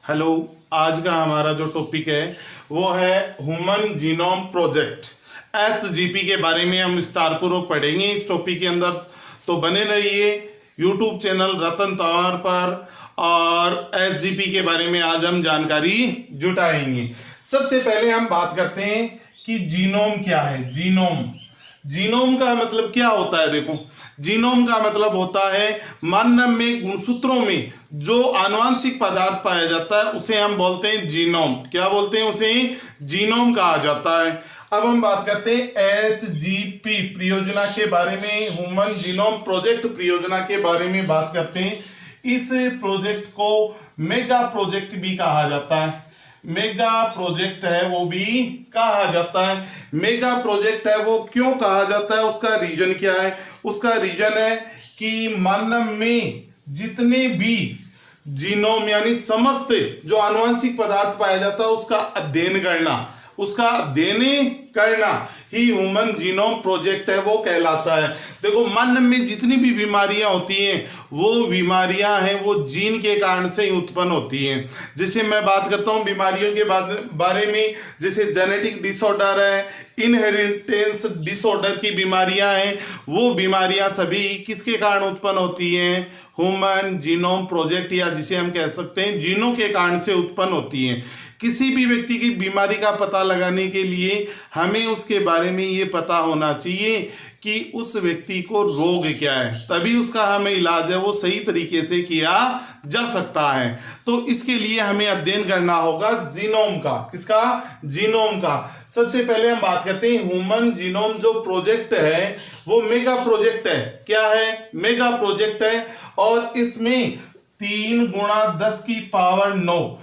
Hello. आज का हमारा जो टॉपिक है वो है ह्यूमन जीनोम प्रोजेक्ट एसजीपी के बारे में हम विस्तारपूर्वक पढ़ेंगे इस टॉपिक के अंदर। तो बने रहिए यूट्यूब चैनल रतन तंवर पर और एसजीपी के बारे में आज हम जानकारी जुटाएंगे। सबसे पहले हम बात करते हैं कि जीनोम क्या है। जीनोम का मतलब क्या होता है। देखो, जीनोम का मतलब होता है मानव में गुणसूत्रों में जो आनुवंशिक पदार्थ पाया जाता है उसे हम बोलते हैं जीनोम। क्या बोलते हैं उसे? जीनोम कहा जाता है। अब हम बात करते हैं एचजीपी परियोजना के बारे में, ह्यूमन जीनोम प्रोजेक्ट परियोजना के बारे में बात करते हैं। इस प्रोजेक्ट को मेगा प्रोजेक्ट भी कहा जाता है। मेगा प्रोजेक्ट है वो भी कहा जाता है। मेगा प्रोजेक्ट है वो क्यों कहा जाता है, उसका रीजन क्या है? उसका रीजन है कि मानव में जितने भी जीनोम यानी समस्त जो आनुवंशिक पदार्थ पाया जाता है उसका अध्ययन करना ही ह्यूमन जीनोम प्रोजेक्ट है वो कहलाता है। देखो, मानव में जितनी भी बीमारियां होती हैं वो बीमारियां हैं वो जीन के कारण से ही उत्पन्न होती हैं। जैसे मैं बात करता हूं बीमारियों के बारे में, जैसे जेनेटिक डिसऑर्डर है, इनहेरिटेंस डिसऑर्डर की बीमारियां हैं, वो बीमारियां सभी किसके कारण उत्पन्न होती हैं? ह्यूमन जीनोम प्रोजेक्ट या जिसे हम कह सकते हैं जीनों के कारण से उत्पन्न होती हैं। किसी भी व्यक्ति की बीमारी का पता लगाने के लिए हमें उसके बारे में ये पता होना चाहिए कि उस व्यक्ति को रोग क्या है, तभी उसका हमें इलाज है वो सही तरीके से किया जा सकता है। तो इसके लिए हमें अध्ययन करना होगा जीनोम का। किसका? जीनोम का। सबसे पहले हम बात करते हैं ह्यूमन जीनोम जो प्रोजेक्ट है वो मेगा प्रोजेक्ट है। क्या है? मेगा प्रोजेक्ट है और इसमें 3 × 10⁻⁹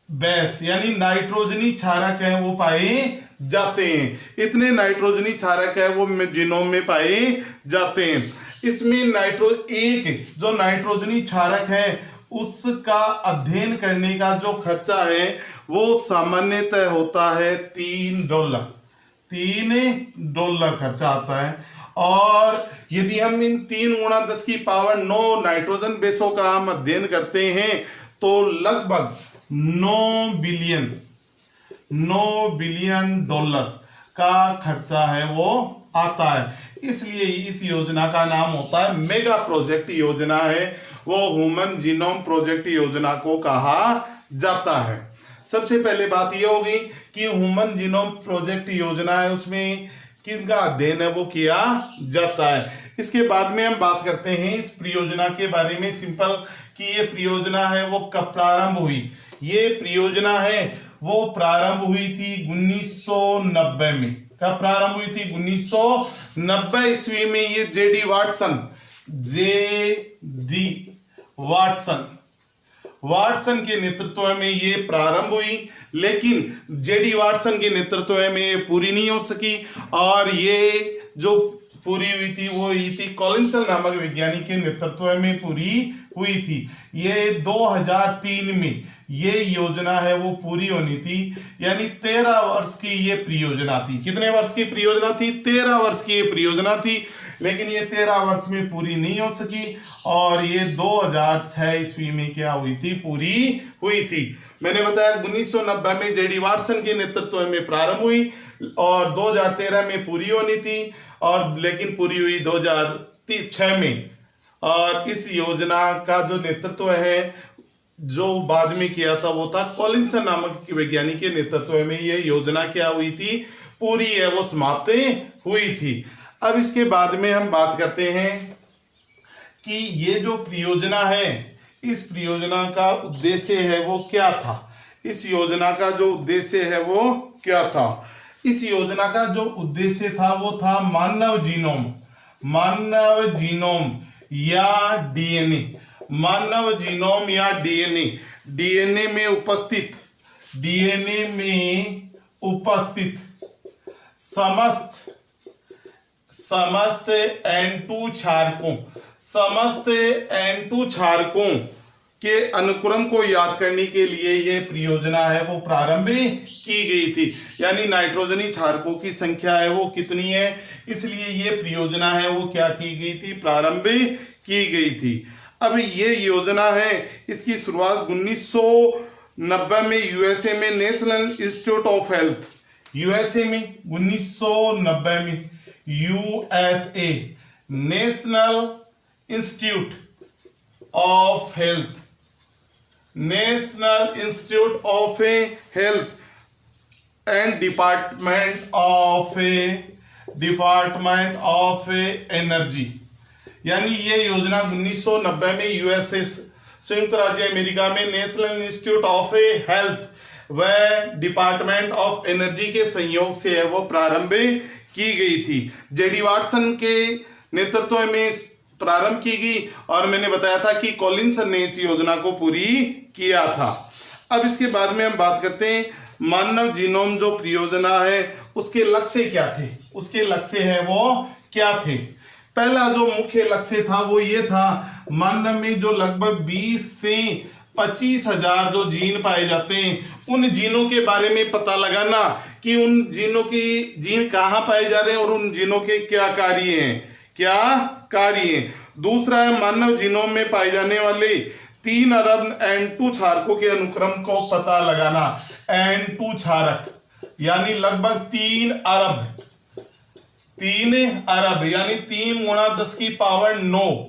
बेस यानी नाइट्रोजनी क्षारक है वो पाए जाते हैं। इतने नाइट्रोजनी क्षारक है वो जीनोम में पाए जाते हैं। इसमें एक जो नाइट्रोजनी क्षारक है उसका अध्ययन करने का जो खर्चा है वो सामान्यतः होता है $3। $3 खर्चा आता है। और यदि हम इन 3 × 10⁻⁹ नाइट्रोजन बेसों का हम अध्ययन करते हैं तो लगभग $9 बिलियन का खर्चा है वो आता है। इसलिए इस योजना का नाम होता है मेगा प्रोजेक्ट योजना है, वो ह्यूमन जीनोम प्रोजेक्ट योजना को कहा जाता है। सबसे पहले बात ये होगी कि ह्यूमन जीनोम प्रोजेक्ट योजना है उसमें किसका अध्ययन है वो किया जाता है। इसके बाद में हम बात करते हैं इस परियोजना के बारे में, सिंपल कि ये परियोजना है वो कब प्रारंभ हुई। ये परियोजना है वो प्रारंभ हुई थी 1990 में। कब प्रारंभ हुई थी? 1990 ईस्वी में। ये जेडी वाटसन के नेतृत्व में ये प्रारंभ हुई, लेकिन जेडी वाटसन के नेतृत्व में ये पूरी नहीं हो सकी। और ये जो पूरी हुई थी वो हुई थी कॉलिंसन नामक वैज्ञानिक के नेतृत्व में पूरी हुई थी। ये 2003 में ये योजना है वो पूरी होनी थी, यानी 13 वर्ष की ये परियोजना थी। कितने वर्ष की परियोजना थी? 13 वर्ष की ये परियोजना थी, लेकिन ये 13 वर्ष में पूरी नहीं हो सकी और ये 2006 ईस्वी में क्या हुई थी? पूरी हुई थी। मैंने बताया 1990 में जेडी वाटसन के नेतृत्व में प्रारंभ हुई और 2013 में पूरी होनी थी, और लेकिन पूरी हुई 2006 में। और इस योजना का जो नेतृत्व है जो बाद में किया था वो था कॉलिंसन नामक वैज्ञानिक के नेतृत्व में ये योजना क्या हुई थी? पूरी है वो समाप्त हुई थी। अब इसके बाद में हम बात करते हैं कि ये जो परियोजना है इस परियोजना का उद्देश्य है वो क्या था। इस योजना का जो उद्देश्य है वो क्या था? इस योजना का जो उद्देश्य था वो था मानव जीनोम या डीएनए। मानव जीनोम या डीएनए में उपस्थित समस्त N2 क्षारकों के अनुक्रम को याद करने के लिए यह परियोजना है वो प्रारंभ की गई थी। यानी नाइट्रोजनी क्षारकों की संख्या है वो कितनी है, इसलिए ये परियोजना है वो क्या की गई थी? प्रारंभ की गई थी। अब ये योजना है इसकी शुरुआत 1990 1990 में यूएसए में national institute of health, USA में 1990 में USA national institute of health, national institute of health and department of energy, यानी ये योजना 1990 में यूएसए संयुक्त राज्य अमेरिका में नेशनल इंस्टीट्यूट ऑफ हेल्थ व डिपार्टमेंट ऑफ एनर्जी के संयोग से है वो प्रारंभ की गई थी। जेडी वाटसन के नेतृत्व में प्रारंभ की गई और मैंने बताया था कि कॉलिंसन ने इस योजना को पूरी किया था। अब इसके बाद में हम बात करते हैं मानव जीनोम जो परियोजना है उसके लक्ष्य क्या थे, उसके लक्ष्य है वो क्या थे। पहला जो मुख्य लक्ष्य था वो ये था, मानव में जो लगभग 20 से 25 हजार जो जीन पाए जाते हैं उन जीनों के बारे में पता लगाना कि उन जीन कहाँ पाए जा रहे हैं और उन जीनों के क्या कार्य हैं। दूसरा है मानव जीनोम में पाए जाने वाले 3 अरब N2 क्षारकों के अनुक्रम को पता लगाना। N2 क्षारक यानी लगभग 3 अरब यानी 3 × 10⁹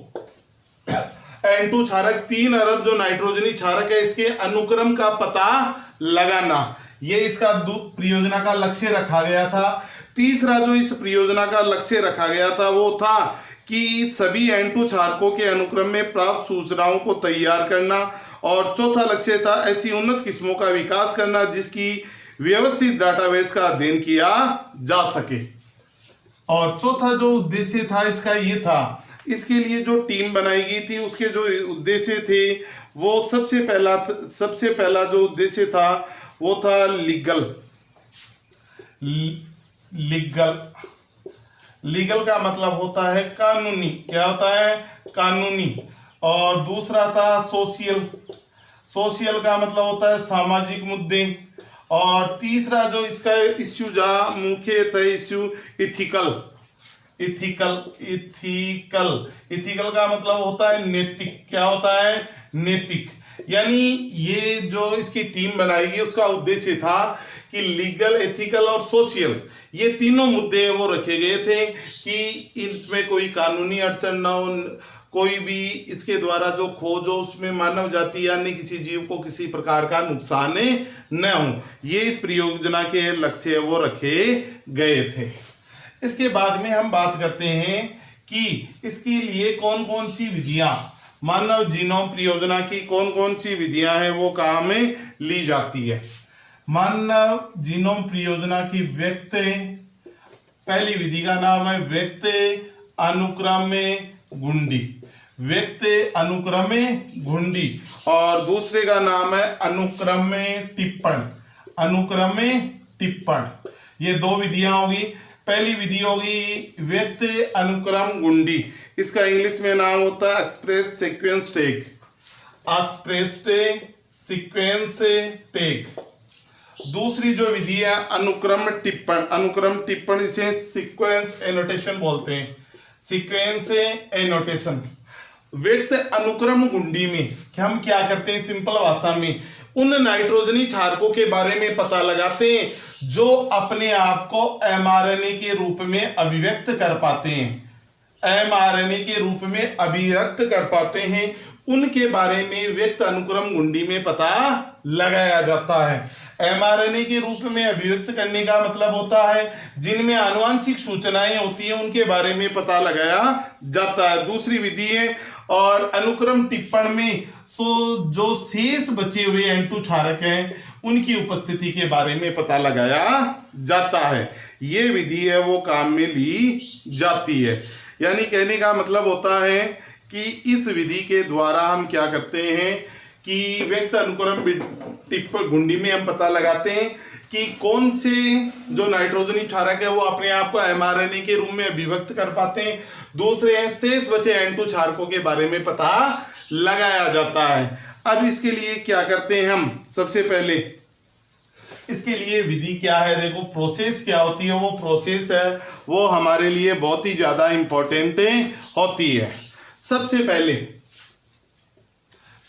N2 क्षारक 3 अरब जो नाइट्रोजनी क्षारक है इसके अनुक्रम का पता लगाना, ये इसका परियोजना का लक्ष्य रखा गया था। तीसरा जो इस परियोजना का लक्ष्य रखा गया था वो था कि सभी N2 क्षारकों के अनुक्रम में प्राप्त सूचनाओं को तैयार करना, और चौथा लक्ष्य था ऐसी उन्नत किस्मों का विकास करना जिसकी व्यवस्थित डाटाबेस का अध्ययन किया जा सके। और चौथा जो उद्देश्य था इसका ये था, इसके लिए जो टीम बनाई गई थी उसके जो उद्देश्य थे वो सबसे पहला जो उद्देश्य था वो था लीगल का मतलब होता है कानूनी, क्या होता है कानूनी। और दूसरा था सोशियल का मतलब होता है सामाजिक मुद्दे। और तीसरा जो इसका इश्यू जहाँ मुख्यतः इश्यू इथिकल का मतलब होता है नैतिक, क्या होता है नैतिक। यानी ये जो इसकी टीम बनाएगी उसका उद्देश्य था कि लीगल, एथिकल और सोशल ये तीनों मुद्दे वो रखे गए थे कि इनमें कोई कानूनी अड़चन ना हो, कोई भी इसके द्वारा जो खोज हो उसमें मानव जाति या अन्य किसी जीव को किसी प्रकार का नुकसान न हो, ये इस परियोजना के लक्ष्य वो रखे गए थे। इसके बाद में हम बात करते हैं कि इसके लिए कौन कौन सी विधियां, मानव जीनोम परियोजना की कौन कौन सी विधियां हैं वो काम में ली जाती है। मानव जीनोम परियोजना की पहली विधि का नाम है व्यक्त अनुक्रमे गुंडी, और दूसरे का नाम है अनुक्रमे टिप्पण। ये दो विधियां होगी। पहली विधि होगी व्यक्त अनुक्रम गुंडी, इसका इंग्लिश में नाम होता है एक्सप्रेस सीक्वेंस टैग। दूसरी जो विधि है अनुक्रम टिप्पण इसे सीक्वेंस एनोटेशन बोलते हैं, सीक्वेंस एनोटेशन। व्यक्त अनुक्रम गुंडी में हम क्या करते हैं, सिंपल भाषा में उन नाइट्रोजनी क्षारकों के बारे में पता लगाते हैं जो अपने आप को mRNA के रूप में अभिव्यक्त कर पाते हैं, उनके बारे में व्यक्त अनुक्रम गुंडी में पता लगाया जाता है। mRNA के रूप में अभिव्यक्त करने का मतलब होता है जिनमें आनुवांशिक सूचनाएं होती हैं उनके बारे में पता लगाया जाता है, दूसरी विधि है। और अनुक्रम टिप्पण में जो शेष बचे हुए N2 क्षारक हैं उनकी उपस्थिति के बारे में पता लगाया जाता है, ये विधि है वो काम में ली जाती है। यानी कहने का मतलब होता है कि इस विधि के द्वारा हम क्या करते हैं कि व्यक्त अनुक्रम टिप्पण गुंडी में हम पता लगाते हैं कि कौन से जो नाइट्रोजनी क्षारक है वो अपने आप को mRNA के रूप में अभिव्यक्त कर पाते हैं, दूसरे हैं शेष बचे N2 क्षारकों के बारे में पता लगाया जाता है। अब इसके लिए क्या करते हैं हम, सबसे पहले इसके लिए विधि क्या है, देखो प्रोसेस क्या होती है, वो प्रोसेस है वो हमारे लिए बहुत ही ज्यादा इंपॉर्टेंट होती है।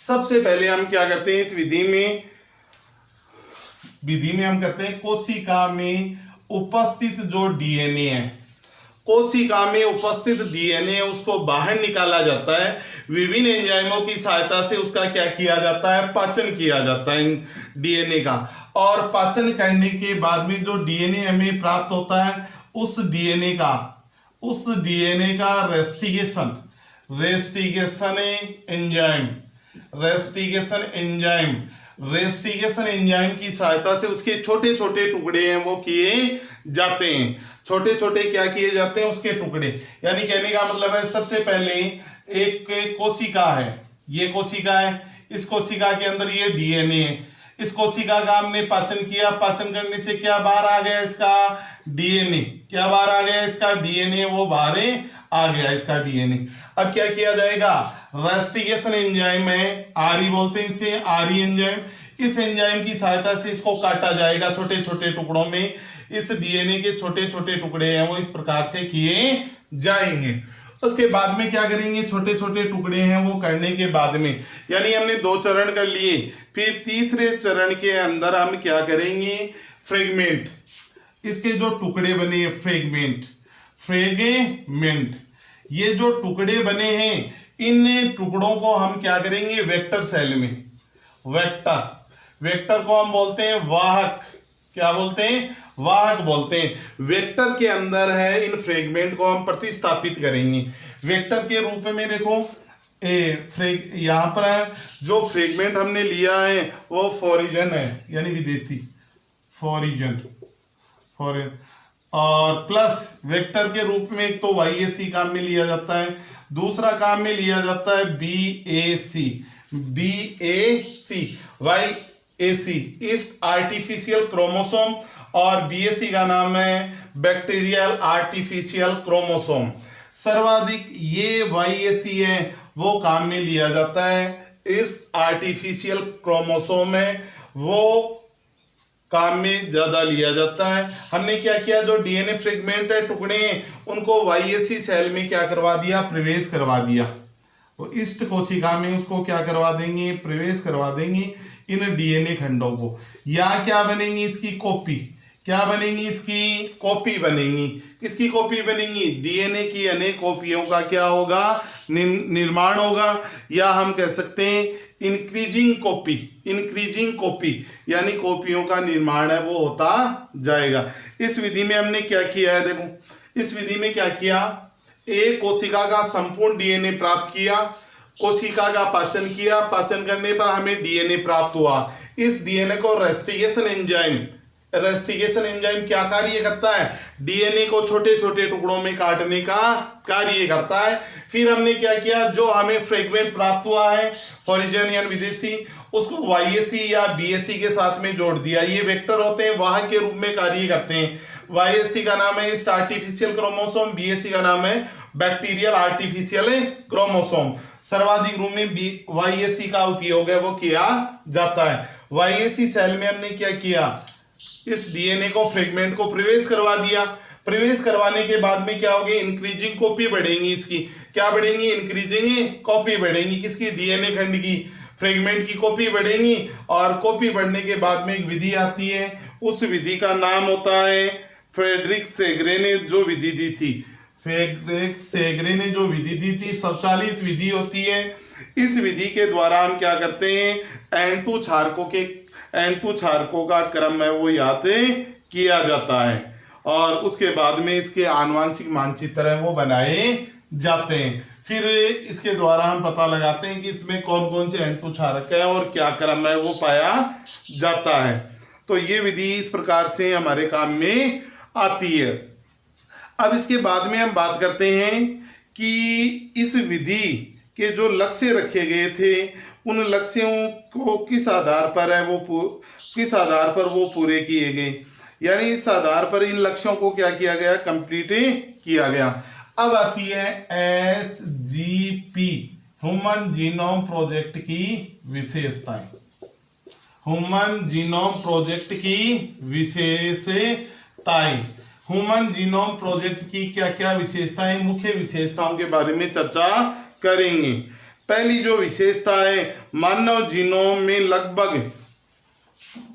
सबसे पहले हम क्या करते हैं इस विधि में विधि में हम करते हैं कोशिका में उपस्थित जो डीएनए है, कोशिका में उपस्थित डीएनए उसको बाहर निकाला जाता है। विभिन्न एंजाइमों की सहायता से उसका क्या किया जाता है, पाचन किया जाता है डीएनए का। और पाचन करने के बाद में जो डीएनए हमें प्राप्त होता है उस डीएनए का रेस्टिकेशन एंजाइम की सहायता से उसके छोटे छोटे टुकड़े हैं वो किए जाते हैं। छोटे छोटे क्या किए जाते हैं, उसके टुकड़े। यानी कहने का मतलब है सबसे पहले एक कोशिका है, ये कोशिका है, इस कोशिका के अंदर ये डीएनए है, इस कोशिका का हमने पाचन किया, पाचन करने से क्या बाहर आ गया, इसका डीएनए। क्या बाहर आ गया, इसका डीएनए, वो बाहर आ गया इसका डीएनए। अब क्या किया जाएगा, रेस्टिकेशन एंजाइम है, आरई बोलते हैं इसे, आरई एंजाइम। इस एंजाइम की सहायता से इसको काटा जाएगा छोटे छोटे टुकड़ों में। इस डीएनए के छोटे छोटे टुकड़े हैं वो इस प्रकार से किए जाएंगे। उसके बाद में क्या करेंगे, छोटे छोटे टुकड़े हैं वो करने के बाद में, यानी हमने 2 चरण कर लिए, फिर तीसरे चरण के अंदर हम क्या करेंगे, फ्रेगमेंट, इसके जो टुकड़े बने फ्रेगमेंट, ये जो टुकड़े बने हैं इन टुकड़ों को हम क्या करेंगे, वेक्टर सेल में, वेक्टर को हम बोलते हैं वाहक। क्या बोलते हैं, वाहक बोलते हैं। वेक्टर के अंदर है, इन फ्रेगमेंट को हम प्रतिस्थापित करेंगे वेक्टर के रूप में। देखो यहां पर है जो फ्रेगमेंट हमने लिया है वो फॉरिजन है, यानी विदेशी फॉरिजन, और प्लस वेक्टर के रूप में एक तो YAC काम में लिया जाता है, दूसरा काम में लिया जाता है BAC, ईस्ट आर्टिफिशियल क्रोमोसोम, और BAC का नाम है बैक्टीरियल आर्टिफिशियल क्रोमोसोम। सर्वाधिक ये YAC है वो काम में लिया जाता है, इस आर्टिफिशियल क्रोमोसोम है वो काम में ज्यादा लिया जाता है। हमने क्या किया, जो डीएनए फ्रेगमेंट है, टुकड़े, उनको YAC सेल में क्या करवा दिया, प्रवेश करवा दिया। तो ईस्ट कोशिका में उसको क्या करवा देंगे, प्रवेश करवा देंगे इन डीएनए खंडों को। या क्या बनेंगी, इसकी कॉपी। क्या बनेंगी, इसकी कॉपी बनेंगी। किसकी कॉपी बनेंगी, डीएनए की अनेक कॉपियों का क्या होगा, निर्माण होगा। या हम कह सकते हैं इंक्रीजिंग कॉपी, यानी कॉपियों का निर्माण है वो होता जाएगा। इस विधि में हमने क्या किया है, देखो इस विधि में क्या किया, एक कोशिका का संपूर्ण डीएनए प्राप्त किया, कोशिका का पाचन किया, पाचन करने पर हमें डीएनए प्राप्त हुआ। इस डीएनए को रेस्टिकेशन एंजाइम क्या कार्य करता है, डीएनए को छोटे छोटे टुकड़ों में काटने का कार्य करता है। फिर हमने क्या किया, जो हमें फ्रेगमेंट प्राप्त हुआ है फॉरिजन या विदेशी, उसको YAC या BAC के साथ में जोड़ दिया। ये वेक्टर होते हैं, वाहक के रूप में कार्य करते हैं। YAC का नाम है ईस्ट आर्टिफिशियल क्रोमोसोम, BAC का नाम है बैक्टीरियल आर्टिफिशियल क्रोमोसोम। सर्वाधिक रूप में YAC का उपयोग है वो किया जाता है। YAC सेल में हमने क्या किया, इस डीएनए को फ्रेगमेंट को प्रवेश करवा दिया। प्रवेश करवाने के बाद में क्या होगी, इंक्रीजिंग कॉपी बढ़ेंगी, इसकी क्या बढ़ेंगी, इंक्रीजिंग कॉपी बढ़ेंगी, किसकी, डीएनए खंड की, फ्रेगमेंट की कॉपी बढ़ेंगी। और कॉपी बढ़ने के बाद में एक विधि आती है, उस विधि का नाम होता है फ्रेडरिक सेगरे ने जो विधि दी थी, स्वचालित विधि होती है। इस विधि के द्वारा हम क्या करते हैं, N2 क्षारकों का क्रम है वो याद किया जाता है, और उसके बाद में इसके आनुवांशिक मानचित्र है वो बनाए जाते हैं। फिर इसके द्वारा हम पता लगाते हैं कि इसमें कौन कौन से N2 क्षारक है और क्या क्रम है वो पाया जाता है। तो ये विधि इस प्रकार से हमारे काम में आती है। अब इसके बाद में हम बात करते हैं कि इस विधि के जो लक्ष्य रखे गए थे उन लक्ष्यों को किस आधार पर वो पूरे किए गए, यानी इस आधार पर इन लक्ष्यों को क्या किया गया, कंप्लीट किया गया। अब आती है HGP, ह्यूमन जीनोम प्रोजेक्ट की विशेषताएं। ह्यूमन जीनोम प्रोजेक्ट की क्या क्या विशेषताएं, मुख्य विशेषताओं के बारे में चर्चा करेंगे। पहली जो विशेषता है, मानव जीनोम में लगभग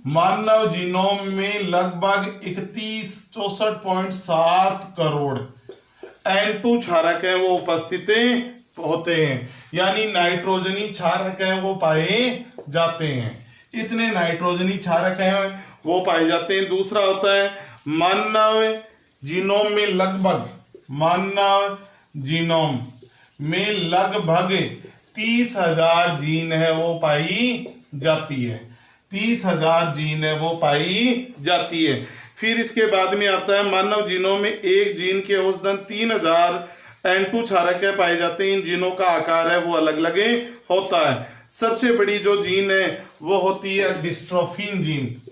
मानव जीनोम में लगभग 64.7 करोड़ N2 क्षारक हैं वो उपस्थित होते हैं, यानी नाइट्रोजनी क्षारक हैं वो पाए जाते हैं। इतने नाइट्रोजनी क्षारक हैं वो पाए जाते हैं। दूसरा होता है मानव जीनोम में लगभग 30,000 जीन है वो पाई जाती है। 30,000 जीन है वो पाई जाती है। फिर इसके बाद में आता है मानव जीनोम में एक जीन के औसतन 3,000 N2 क्षारक पाए जाते हैं। इन जीनों का आकार है वो अलग अलग होता है। सबसे बड़ी जो जीन है वो होती है डिस्ट्रोफिन जीन।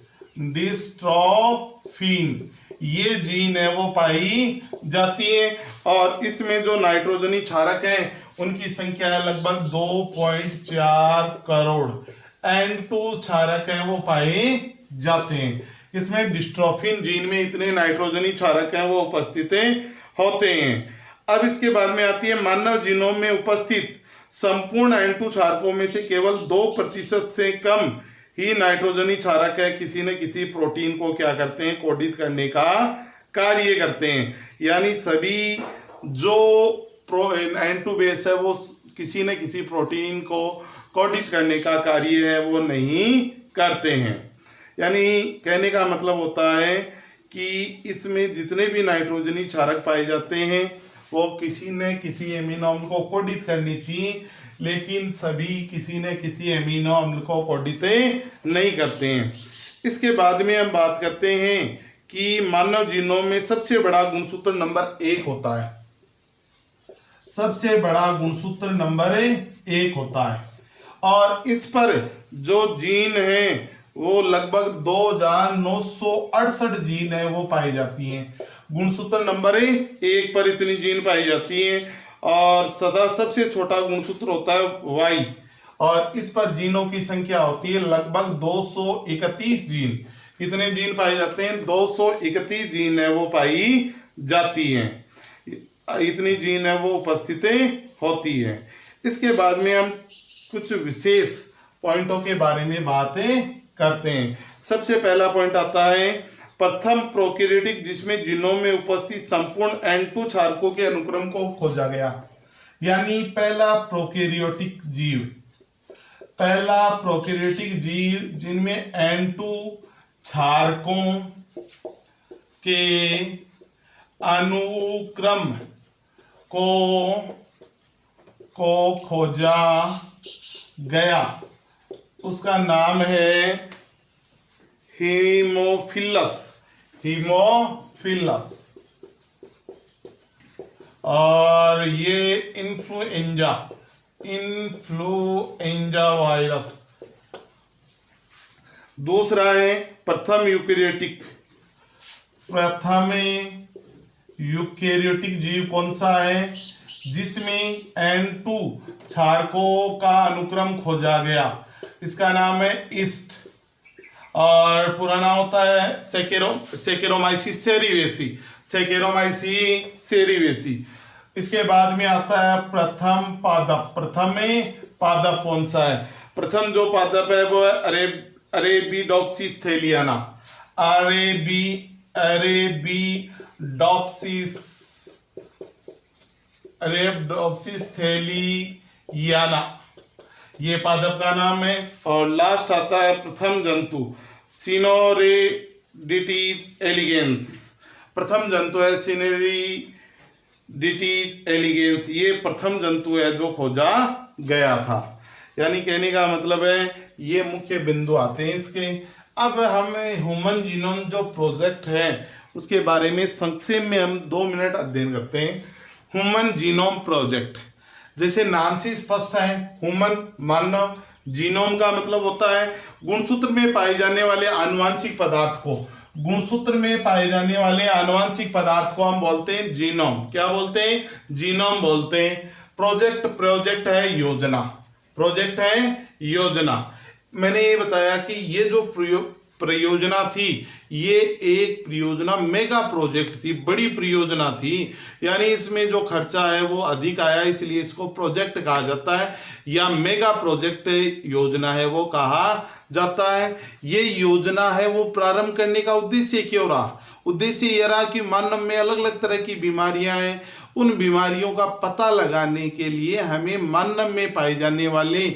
ये जीन है वो पाई जाती है और इसमें जो नाइट्रोजनी क्षारक हैं उनकी संख्या है लगभग 2.4 करोड़ N2 क्षारक हैं वो पाए जाते हैं। इसमें डिस्ट्रोफिन जीन में इतने नाइट्रोजनी क्षारक हैं वो उपस्थित होते हैं। अब इसके बाद में आती है मानव जीनोम में उपस्थित संपूर्ण N2 क्षारकों में से केवल 2% से कम ही नाइट्रोजनी क्षारक है किसी न किसी प्रोटीन को क्या करते हैं, कोडित करने का कार्य करते हैं। यानी सभी जो N2 बेस है वो किसी न किसी प्रोटीन को कोडित करने का कार्य है वो नहीं करते हैं। यानी कहने का मतलब होता है कि इसमें जितने भी नाइट्रोजनी क्षारक पाए जाते हैं वो किसी न किसी एमिनो अम्ल को कोडित करनी चाहिए, लेकिन सभी किसी न किसी एमिनो अम्ल को कोडित नहीं करते हैं। इसके बाद में हम बात करते हैं कि मानव जीनोम में सबसे बड़ा गुणसूत्र नंबर 1 होता है। सबसे बड़ा गुणसूत्र नंबर 1 होता है और इस पर जो जीन है वो लगभग 2,968 जीन है वो पाई जाती हैं। गुणसूत्र नंबर 1 पर इतनी जीन पाई जाती हैं और सदा सबसे छोटा गुणसूत्र होता है Y और इस पर जीनों की संख्या होती है लगभग 231 जीन। कितने जीन पाए जाते हैं? 231 जीन है वो पाई जाती हैं। इतनी जीन है वो उपस्थित होती है। इसके बाद में हम कुछ विशेष पॉइंटों के बारे में बातें करते हैं। सबसे पहला पॉइंट आता है प्रथम प्रोकैरियोटिक जिसमें जीनोम में उपस्थित संपूर्ण N2 क्षारकों के अनुक्रम को खोजा गया। यानी पहला प्रोकैरियोटिक जीव जिनमें N2 क्षारकों के अनुक्रम को खोजा गया उसका नाम है हीमोफिलस और ये इन्फ्लुएंजा वायरस। दूसरा है प्रथम यूकेरियोटिक जीव कौन सा है? जिसमें N2 क्षारकों का अनुक्रम खोजा गया, इसका नाम है ईस्ट और पुराना होता है सेकेरोमाइसिस सेरीवेसी। इसके बाद में आता है प्रथम पादप कौन सा है? प्रथम जो पादप है वो है अरेबिडोप्सिस थैलियाना। अरेबिडोप्सिस थैलियाना ये पादप का नाम है। और लास्ट आता है प्रथम जंतु सिनोरिडिटीज एलिगेंस। प्रथम जंतु है सिनोरिडिटीज एलिगेंस। ये प्रथम जंतु है जो खोजा गया था। यानी कहने का मतलब है ये मुख्य बिंदु आते हैं इसके। अब हम ह्यूमन जीनोम जो प्रोजेक्ट है उसके बारे में संक्षेप में हम 2 मिनट अध्ययन करते हैं। ह्यूमन जीनोम प्रोजेक्ट जैसे नाम से स्पष्ट है, ह्यूमन मानव, जीनोम का मतलब होता है गुणसूत्र में पाए जाने वाले आनुवांशिक पदार्थ को। गुणसूत्र में पाए जाने वाले आनुवांशिक पदार्थ को हम बोलते हैं जीनोम। क्या बोलते हैं? जीनोम बोलते हैं। प्रोजेक्ट है योजना। मैंने ये बताया कि ये जो परियोजना थी, ये एक परियोजना मेगा प्रोजेक्ट थी, बड़ी परियोजना थी, यानी इसमें जो खर्चा है वो अधिक आया, इसलिए इसको प्रोजेक्ट कहा जाता है या मेगा प्रोजेक्ट योजना है वो कहा जाता है। ये योजना है वो प्रारंभ करने का उद्देश्य क्यों रहा? उद्देश्य ये रहा कि मानव में अलग अलग तरह की बीमारियां हैं, उन बीमारियों का पता लगाने के लिए हमें मानव में पाए जाने वाले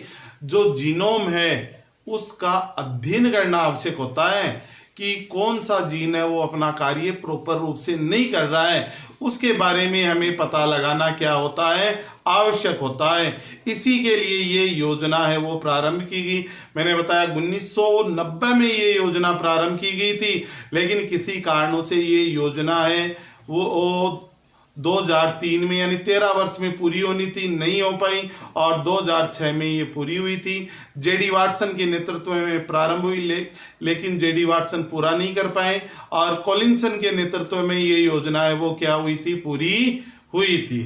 जो जीनोम है उसका अध्ययन करना आवश्यक होता है कि कौन सा जीन है वो अपना कार्य प्रॉपर रूप से नहीं कर रहा है, उसके बारे में हमें पता लगाना क्या होता है, आवश्यक होता है। इसी के लिए ये योजना है वो प्रारंभ की गई। मैंने बताया 1990 में ये योजना प्रारंभ की गई थी, लेकिन किसी कारणों से ये योजना है वो 2003 में यानी 13 वर्ष में पूरी होनी थी, नहीं हो पाई, और 2006 में ये पूरी हुई थी। जेडी वाटसन के नेतृत्व में प्रारंभ हुई, लेकिन जेडी वाटसन पूरा नहीं कर पाए, और कॉलिंसन के नेतृत्व में ये योजना है वो क्या हुई थी, पूरी हुई थी।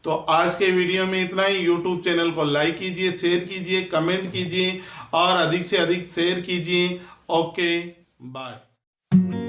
तो आज के वीडियो में इतना ही। यूट्यूब चैनल को लाइक कीजिए, शेयर कीजिए, कमेंट कीजिए और अधिक से अधिक शेयर कीजिए। Okay, bye.